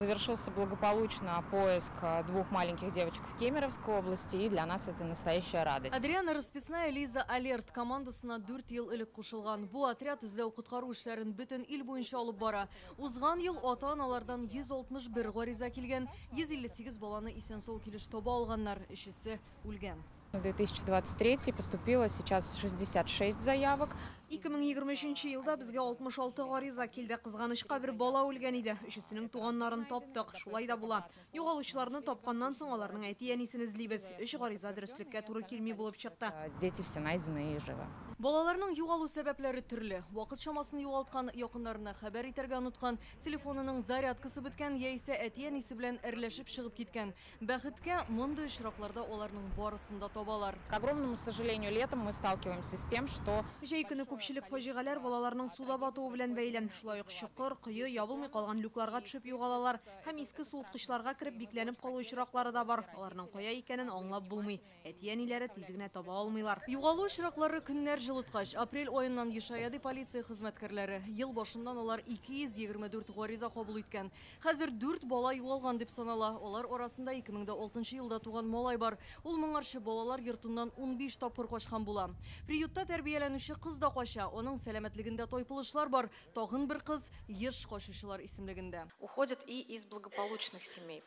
Завершился благополучно поиск двух маленьких девочек в Кемеровской области, и для нас это настоящая радость. Адриана Расписная Лиза Алерт командасына 4 ел элек кушылган. Бу отряд эзләү коткару эшләрен бөтен ил буенча алып бара. Узган ел ата-аналардан 161 гариза килгән, 158 баланы исән-сау килеш таба алганнар, өчесе үлгән. В 2023 поступило сейчас 66 заявок. 2023 елда безгә 66 гариза килде. Кызганычка бер бала үлгән иде. Өчесенең туганнарын таптык. Шулай да була. Югалучыларны тапканнан соң аларның әти-әнисен эзлибез. 3 гариза дөреслеккә туры килми булып чыкты. Дети все найдены и живы. Балаларның югалу сәбәпләре төрле. Вакыт чамасын югалткан, якыннарына хәбәр итәргә оныткан, телефонының зарядкасы беткән яисә әти-әнисе белән әрләшеп чыгып киткән. Бәхеткә, мондый очракларда аларның барысында табалар. К огромному сожалению, летом мы сталкиваемся с тем, что Җәй көне күпчелек фаҗигаләр балаларның суда батуы белән бәйлән. Шулай ук чокыр, кое, ябылмый калган люкларга төшеп югалалар һәм иске суыткычларга кирип бикләнеп калу очраклары да бар. Аларның кая икәнен аңлап булмый. Әти-әниләре тиз генә таба алмыйлар. Югалу очраклары көннәр җылыткач, апрель аеннан Ешаяды полиция хезмәткәрләре ел башыннан алар 224 гариза кабул иткән. Хәзер 4 бала югалган дип санала. Алар арасында 2006 елда туган малай бар. Ул моңарчы балалар йортыннан 15 тапкыр качкан була. Приютта тәрбияләнүче кыз да кача. Аның сәламәтлегендә тойпылышлар бар. Тагын бер кыз еш качучылар исемлегендә. Уходят и из благополучных семей.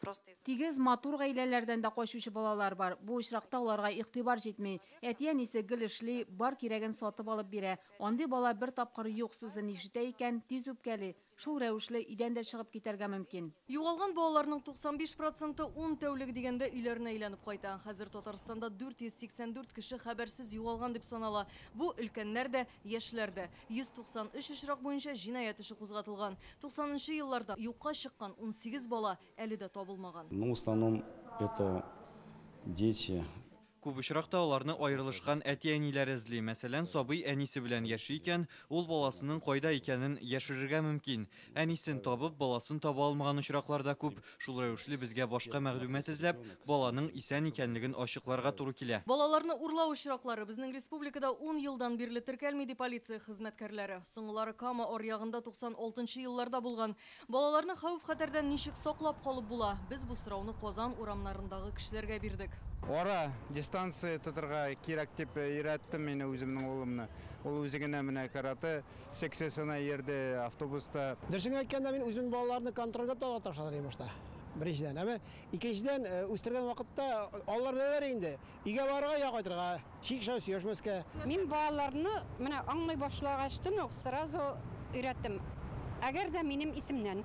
Тигез матур гаиләләрдән дә качучы балалар бар. Бу очракта аларга игътибар җитми. Әти-әнисе гел эшли, бар кирәген сатып алып бирә. Андый бала бер тапкыр юк сүзен ишетә икән, тиз үпкәли. Шул рәвешле идәндә чыгып китәргә мөмкин. Югалган балаларның 95% 10 тәүлек дигәндә өйләренә әйләнеп кайта. Хәзер Татарстанда 484 кеше хәбәрсез югалган дип санала. Бу өлкәннәр дә, яшьләр дә. 193 очрак буенча җинаять эше кузгатылган. 90нчы елларда юкка чыккан 18 бала әле дә табылмаган. В основном это дети. Күп очракта аларны аерылышкан әти-әниләр эзли. Мәсәлән, сабый әнисе белән яши икән, ул баласының кайда икәнен яшерергә мөмкин. Әнисен табып, баласын таба алмаган очракларда күп. Шул рәвешле безгә башка мәгълүмат эзләп, баланың исән икәнлеген ачыкларга туры килә. Балаларны урлау очраклары безнең республикада 10 елдан бирле теркәлми ди полиция хезмәткәрләре. Соңгылары Кама аръягында 96 елларда булган. Балаларны хәвеф-хәтәрдән ничек саклап калып була? Без бу сорауны Казан урамнарындагы кешеләргә бирдек. Ора дистанция тотырга кирәк дип өйрәттем мин үземнең улымны. Ул үзе генә менә караты, сексесына йөрде автобуста. Дөресен әйткәндә мин үзем балаларны контрольгә ташларым башта. Беренчедән, әмма икенчедән үстергән вакытта алар беләләр инде. Өйгә барырга я кайтырга, шикшә сөйәшмәскә. Мин балаларны менә аңлый башлагачтын ук сразу өйрәттем. Әгәр дә минем исемнән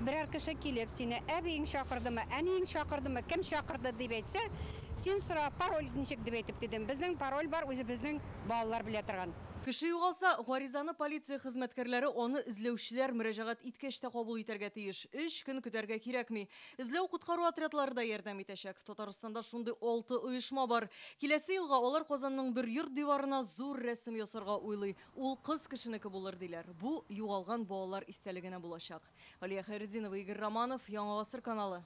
берәр кеше килеп сине әбиең чакырдымы, әниең чакырдымы, кем чакырды дип әйтсә, син сора пароль ничек дип әйтеп дидем. Безнең пароль бар, үзе безнең балалар белә торган. Кеше югалса, гаризаны полиция хезмәткәрләре аны эзләүчеләр мөрәҗәгать иткәч тә кабул итәргә тиеш. 3 көн көтәргә кирәкми. Эзләү-коткару отрядлары да ярдәм итәчәк. Татарстанда шундый 6 оешма бар. Киләсе елга алар Казанның бер йорт диварына зур рәсем ясарга уйлый. Ул кыз кешенеке булыр диләр. Бу югалган балалар истәлегенә булачак. Алия Хәйретдинова, Игорь Романов, Яңа Гасыр каналы.